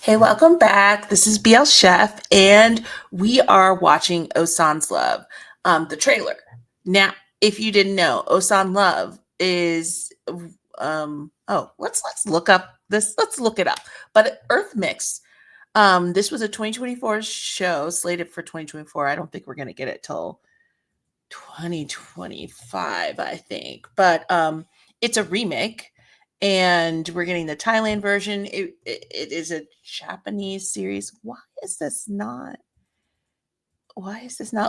Hey, welcome back. This is BL Chef, and we are watching Osan's Love, the trailer. Now, if you didn't know, Osan Love is let's look up this. Let's look it up. But EarthMix, this was a 2024 show slated for 2024. I don't think we're gonna get it till 2025, I think. But it's a remake, and we're getting the Thailand version. It is a Japanese series. Why is this not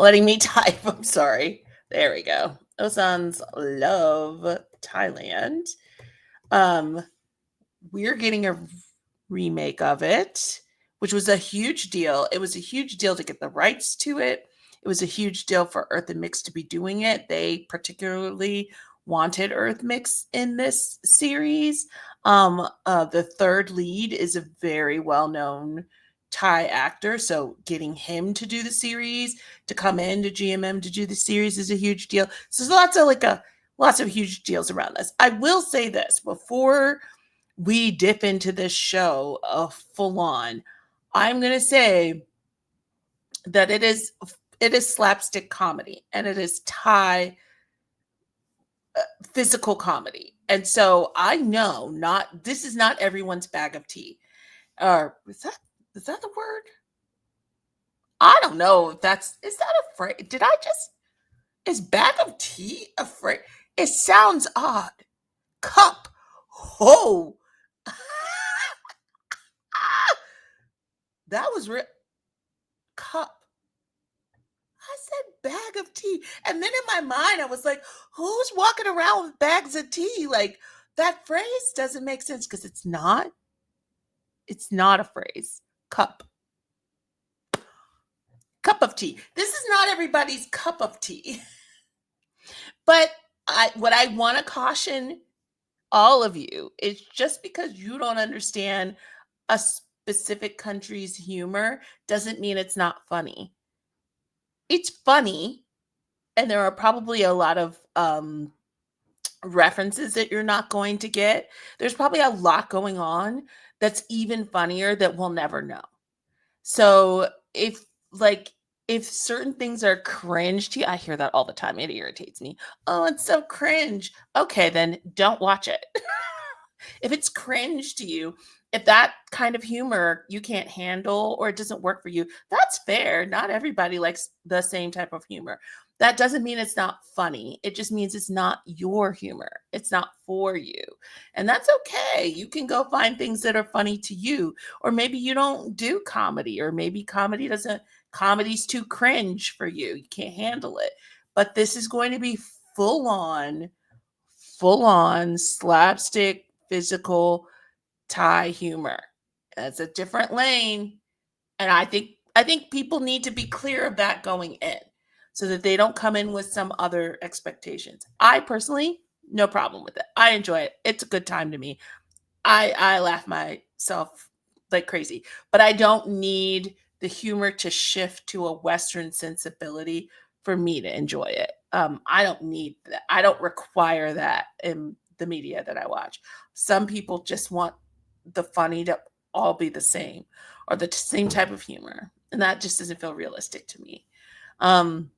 letting me type? I'm sorry. There we go. Osan's Love Thailand. Um we're getting a remake of it, which was a huge deal. It was a huge deal to get the rights to it. It was a huge deal for EarthMix to be doing it. They particularly wanted EarthMix in this series. The third lead is a very well-known Thai actor, so getting him to do the series, to come in to GMM to do the series is a huge deal. So there's lots of huge deals around this. I will say this before we dip into this show full on. I'm going to say that it is slapstick comedy, and it is Thai physical comedy. And so I know not this is not everyone's bag of tea. Or is that the word? I don't know if is that a phrase? Is bag of tea a phrase? It sounds odd. Cup. Oh. That was real. Cup. I said bag of tea. And then in my mind, I was like, who's walking around with bags of tea? Like, that phrase doesn't make sense because it's not. It's not a phrase. Cup. Cup of tea. This is not everybody's cup of tea. But what I want to caution all of you is just because you don't understand a specific country's humor doesn't mean it's not funny. It's funny, and there are probably a lot of references that you're not going to get. There's probably a lot going on that's even funnier that we'll never know. So if certain things are cringe to you, I hear that all the time. It irritates me. Oh, it's so cringe. Okay, then don't watch it. If it's cringe to you, if that kind of humor you can't handle or it doesn't work for you, that's fair. Not everybody likes the same type of humor. That doesn't mean it's not funny. It just means it's not your humor. It's not for you. And that's okay. You can go find things that are funny to you. Or maybe you don't do comedy, or maybe comedy's too cringe for you. You can't handle it. But this is going to be full on slapstick physical Thai humor. That's a different lane, and I think people need to be clear of that going in, so that they don't come in with some other expectations. I personally, no problem with it. I enjoy it. It's a good time to me. I laugh myself like crazy, but I don't need the humor to shift to a Western sensibility for me to enjoy it. I don't need that. I don't require that in the media that I watch. Some people just want the funny to all be the same, or the same type of humor, and that just doesn't feel realistic to me. Um,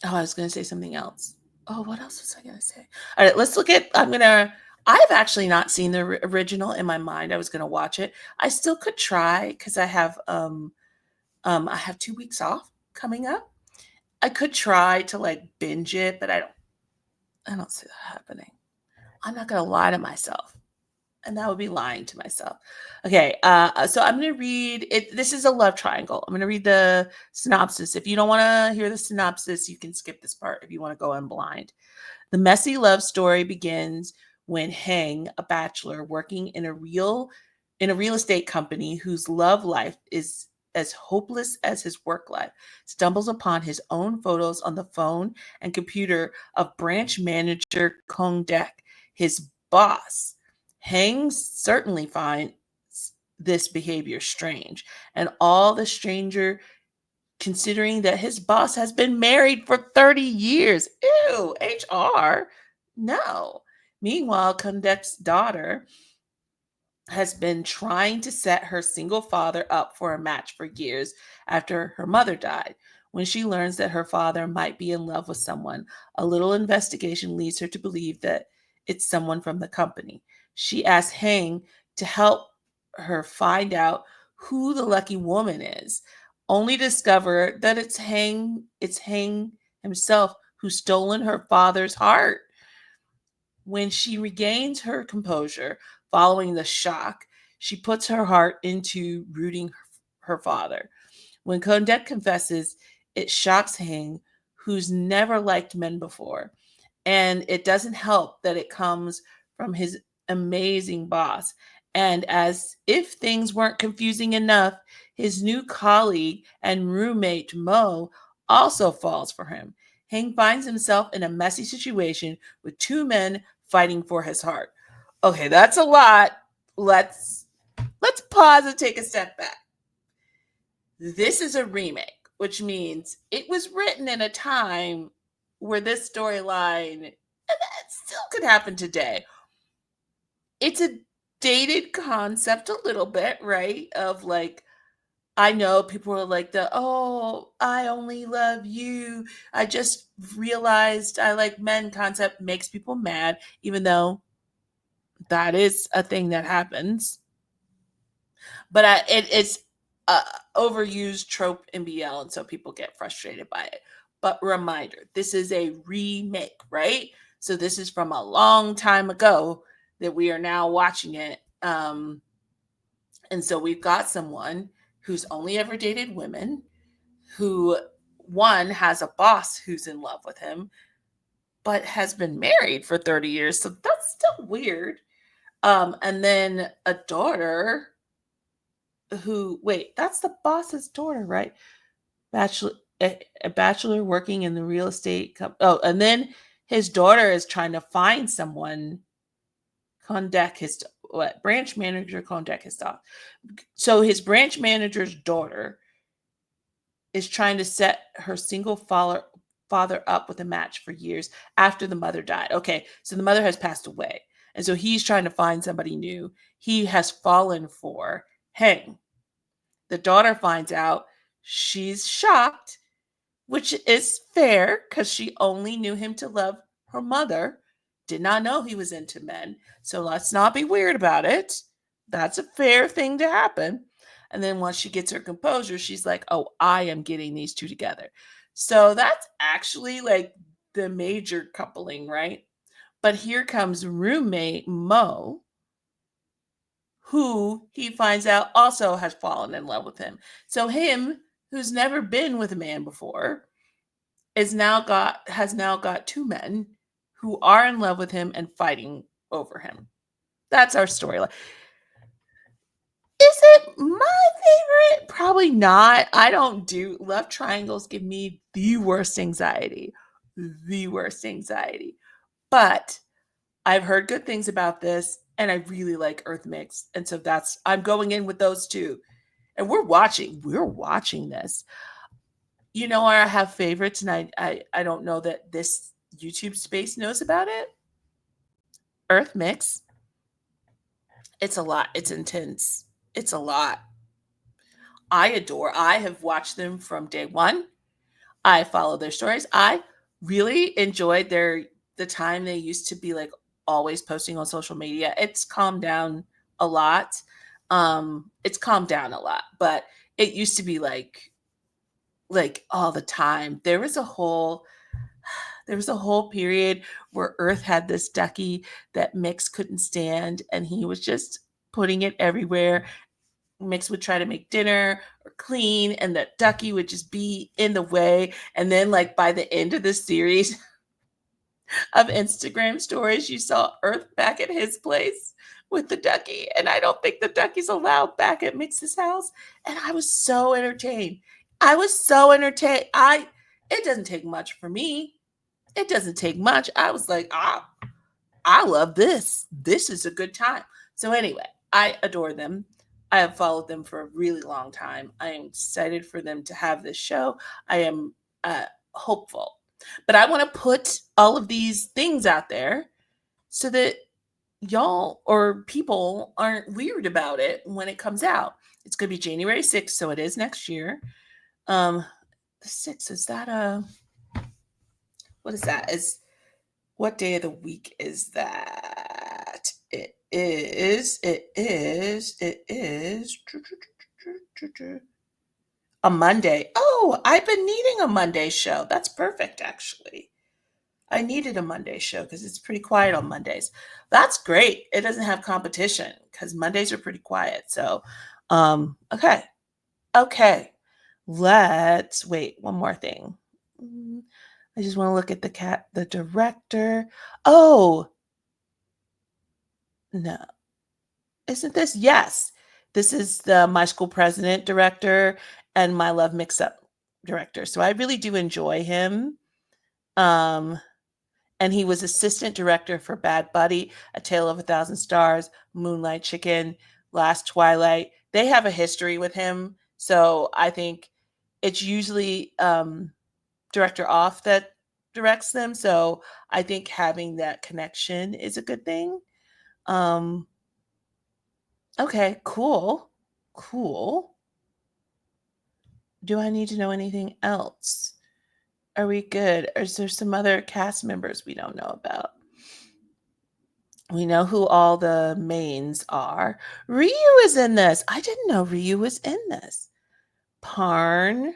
I was going to say something else. Oh, what else was I going to say? All right, let's look at. I've actually not seen the original in my mind. I was going to watch it. I still could try because I have 2 weeks off coming up. I could try to like binge it, but I don't see that happening. I'm not going to lie to myself, and that would be lying to myself. Okay, so I'm going to read it. This is a love triangle. I'm going to read the synopsis. If you don't want to hear the synopsis, you can skip this part if you want to go in blind. The messy love story begins when Heng, a bachelor working in a real estate company whose love life is as hopeless as his work life, stumbles upon his own photos on the phone and computer of branch manager Kong Dek, his boss. Heng certainly finds this behavior strange, and all the stranger considering that his boss has been married for 30 years. Ew, HR. No. Meanwhile, Kondek's daughter has been trying to set her single father up for a match for years after her mother died. When she learns that her father might be in love with someone, a little investigation leads her to believe that it's someone from the company. She asks Hang to help her find out who the lucky woman is, only to discover that it's Hang himself who's stolen her father's heart. When she regains her composure following the shock, she puts her heart into rooting her father. When Kondet confesses, it shocks Hang, who's never liked men before. And it doesn't help that it comes from his amazing boss. And as if things weren't confusing enough, his new colleague and roommate Mo also falls for him. Hang finds himself in a messy situation with two men fighting for his heart. Okay, that's a lot. Let's pause and take a step back. This is a remake, which means it was written in a time where this storyline, and that still could happen today. It's a dated concept a little bit, right? Of like, I know people are like oh, I only love you. I just realized I like men concept makes people mad, even though that is a thing that happens. But it's a overused trope in BL, and so people get frustrated by it. But reminder, this is a remake, right? So this is from a long time ago that we are now watching it. And so we've got someone who's only ever dated women, who one has a boss who's in love with him, but has been married for 30 years. So that's still weird. And then a daughter who, wait, that's the boss's daughter, right? Bachelor, a bachelor working in the real estate oh, and then his daughter is trying to find someone. Kondak his what branch manager Kondak his daughter. So his branch manager's daughter is trying to set her single father up with a match for years after the mother died. Okay, so the mother has passed away. And so he's trying to find somebody new. He has fallen for Heng. The daughter finds out. She's shocked, which is fair because she only knew him to love her mother, did not know he was into men. So let's not be weird about it. That's a fair thing to happen. And then once she gets her composure, she's like, oh, I am getting these two together. So that's actually like the major coupling, right? But here comes roommate Mo, who he finds out also has fallen in love with him. So him, who's never been with a man before, has now got two men who are in love with him and fighting over him. That's our storyline. Is it my favorite? Probably not. I don't do love triangles, give me the worst anxiety. The worst anxiety. But I've heard good things about this and I really like EarthMix. And so I'm going in with those two. And we're watching this. You know where I have favorites, and I don't know that this YouTube space knows about it. EarthMix. It's a lot. It's intense. It's a lot. I have watched them from day one. I follow their stories. I really enjoyed the time they used to be like always posting on social media. It's calmed down a lot. It's calmed down a lot, but it used to be like all the time. There was a whole period where Earth had this ducky that Mix couldn't stand, and he was just putting it everywhere. Mix would try to make dinner or clean, and that ducky would just be in the way. And then, like, by the end of the series of Instagram stories, you saw Earth back at his place with the ducky. And I don't think the ducky's allowed back at Mix's house. And I was so entertained. It doesn't take much for me. It doesn't take much. I was like, I love this. This is a good time. So anyway, I adore them. I have followed them for a really long time. I am excited for them to have this show. I am hopeful. But I want to put all of these things out there so that y'all or people aren't weird about it when it comes out. It's going to be January 6th, so it is next year. The 6th, is that what is that? What day of the week is that? It is a Monday. Oh, I've been needing a Monday show. That's perfect, actually. I needed a Monday show because it's pretty quiet on Mondays. That's great. It doesn't have competition because Mondays are pretty quiet. So, okay. Okay. Let's wait. One more thing. I just want to look at the director. Oh, no. Isn't this? Yes. This is the My School President director and My Love Mix Up director. So I really do enjoy him. And he was assistant director for Bad Buddy, A Tale of a Thousand Stars, Moonlight Chicken, Last Twilight. They have a history with him. So I think it's usually director off that directs them. So I think having that connection is a good thing. Okay, cool. Cool. Do I need to know anything else? Are we good? Or is there some other cast members we don't know about? We know who all the mains are. Ryu is in this. I didn't know Ryu was in this. Parn,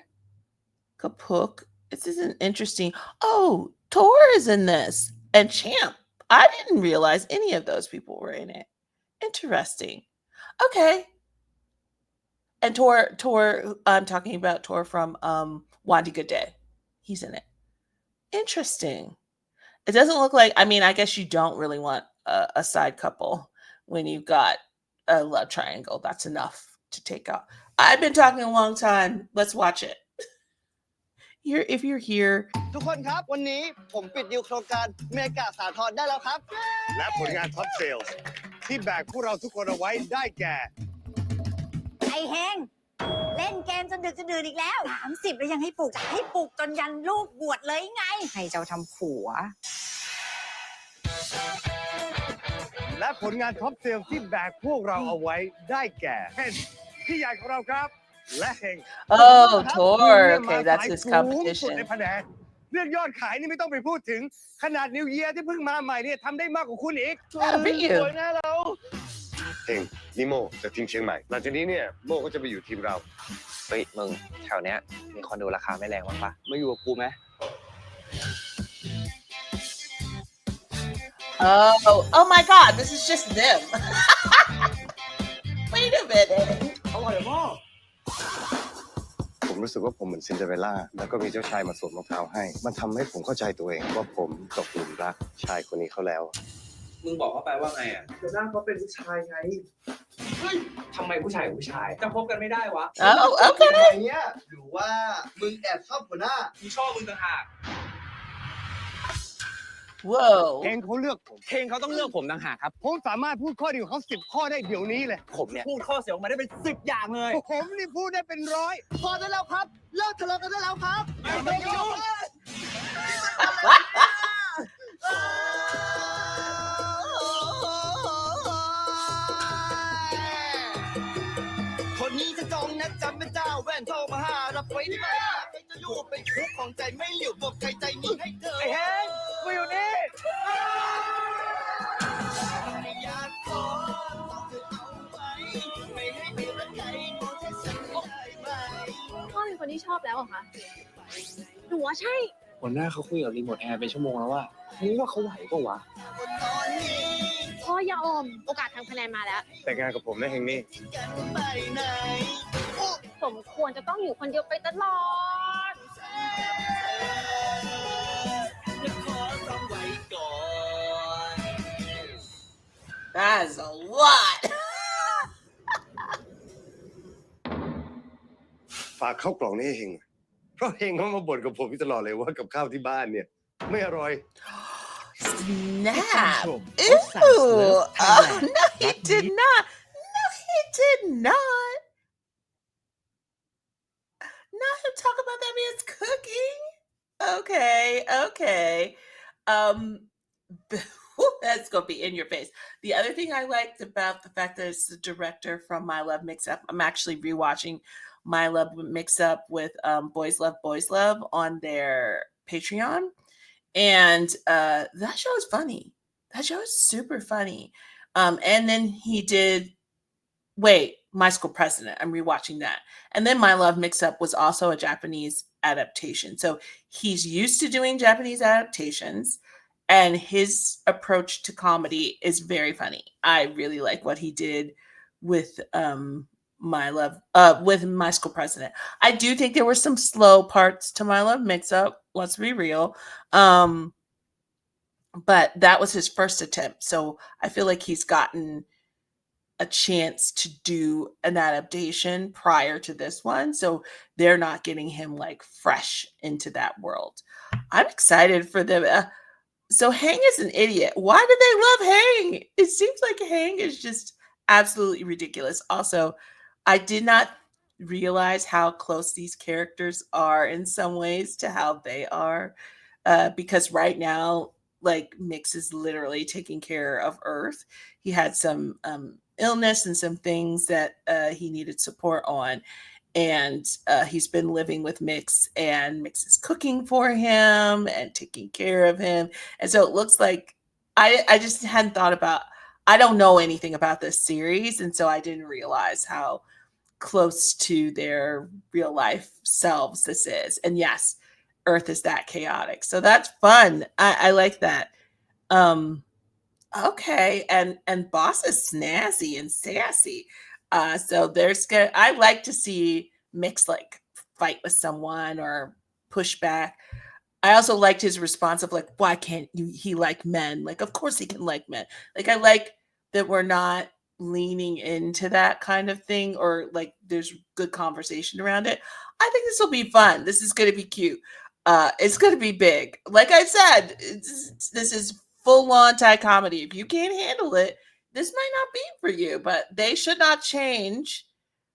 Kapuk. This isn't interesting. Oh, Tor is in this. And Champ. I didn't realize any of those people were in it. Interesting. Okay. And Tor, I'm talking about Tor from Wandy Good Day. He's in it. Interesting. It doesn't look like, I mean, I guess you don't really want a side couple when you've got a love triangle. That's enough to take out. I've been talking a long time. Let's watch it. If you're here. ทุกคนครับวันนี้ผมปิดดีลโครงการเมกะสาทรได้แล้วครับและผลงานท็อปเซลส์ที่แบกพวกเราทุกคนเอาไว้ได้แก่ไอ้เฮงเล่นเกมจนดึกจนดื่นอีกแล้ว30แล้วยังให้ปลุกจะให้ปลุกจนยันลูกบวชเลยไงให้เจ้าทำผัวและผลงานท็อปเซลส์ที่แบกพวกเราเอาไว้ได้แก่เฮงพี่ใหญ่ของเราครับ Oh, Tor. Okay, that's his competition. เรื่องยอดขายนี่ไม่ต้องไปพูดถึงขนาดนิวเยียร์ที่เพิ่งมาใหม่เนี่ยทำได้มากกว่าคุณอีกสวยนะเราเฮงนี่โมจากทีมเชียงใหม่หลังจากนี้เนี่ยโมก็จะไปอยู่ทีมเราเฮ้ยมึงแถวเนี้ยมีคอนโดราคาไม่แรงบ้างปะมาอยู่กับกูไหม Oh my God, this is just them. Wait a minute. อร่อยมากผมรู้สึกว่าผมเหมือนซินเดอเรลล่าแล้วก็มีเจ้าชายมาสวมรองเท้าให้มันทำให้ผมเข้าใจตัวเองว่าผมตกหลุมรักชายคนนี้เขาแล้วมึงบอกเขาไปว่าไงอ่ะเดี๋ยวหน้าเขาเป็นผู้ชายไงเฮ้ยทำไมผู้ชายกับผู้ชายจะพบกันไม่ได้วะโอเคเนี่ยหรือว่ามึงแอบชอบหัวหน้ากูชอบมึงต่างหากเพลงเขาเลือกผมเพลงเขาต้องเลือกผมต่างหากครับผมสามารถพูดข้อดีของเขา10 ข้อได้เดี๋ยวนี้เลยผมเนี่ยพูดข้อเสียออกมาได้เป็น10 อย่างเลยผมนี่พูดได้เป็น100พอได้แล้วครับเลิกทะเลาะกันได้แล้วครับไม่ต้องคนนี้จะจองนัดจำเป็นเจ้าแว่นทองมาหารับไว้ที่บ้านจะอยู่เป็นคุกของใจไม่เหลียวบอกใจนี้ให้เธอไอ้แฮงกูอยู่นี่อยากขอต้องเธอเอาไว้ไม่ให้มีรักใครขอแค่ฉันได้ไหมพ่อเป็นคนที่ชอบแล้วเหรอคะหนูว่าใช่หัวหน้าเขาคุยกับรีโมทแอร์เป็นชั่วโมงแล้วว่ามึงว่าเขาไหวปะวะพ่ออย่าอมโอกาสทำคะแนนมาแล้วแต่งงานกับผมนะเฮงนี่สมควรจะต้องอยู่คนเดียวไปตลอด That's a lot. ฝากเข้ากล่องนี้ให้เฮงเพราะเฮงเขามาบ่นกับผมตลอดเลยว่ากับข้าวที่บ้านเนี่ยไม่อร่อย Snap. Ew. No, he did not. No, he did not. Not him talk about that man's cooking. Okay. That's gonna be in your face. The other thing I liked about the fact that it's the director from My Love Mix Up, I'm actually rewatching My Love Mix Up with Boys Love on their Patreon. And that show is funny. That show is super funny. And then he did My School President. I'm rewatching that. And then My Love Mix Up was also a Japanese adaptation. So he's used to doing Japanese adaptations, and his approach to comedy is very funny. I really like what he did with with My School President. I do think there were some slow parts to My Love Mix Up, let's be real. But that was his first attempt. So I feel like he's gotten a chance to do an adaptation prior to this one. So they're not getting him like fresh into that world. I'm excited for them. So Hang is an idiot. Why do they love Hang? It seems like Hang is just absolutely ridiculous. Also, I did not realize how close these characters are in some ways to how they are. Because right now, like Mix is literally taking care of Earth. He had some illness and some things that he needed support on, and he's been living with Mix, and Mix is cooking for him and taking care of him. And so it looks like I just hadn't thought about. I don't know anything about this series, and so I didn't realize how close to their real life selves this is. And yes, Earth is that chaotic, so that's fun. I like that. Um, Okay, and Boss is snazzy and sassy. So there's good. I like to see Mix like fight with someone or push back. I also liked his response of like, why can't he like men? Like, of course he can like men. Like, I like that we're not leaning into that kind of thing, or like there's good conversation around it. I think this will be fun. This is going to be cute. It's going to be big. Like I said, this is full on Thai comedy. If you can't handle it, this might not be for you, but they should not change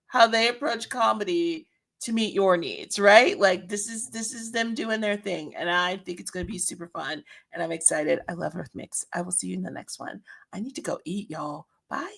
how they approach comedy to meet your needs, right? Like this is them doing their thing, and I think it's going to be super fun, and I'm excited. I love Earth Mix. I will see you in the next one. I need to go eat, y'all. Bye.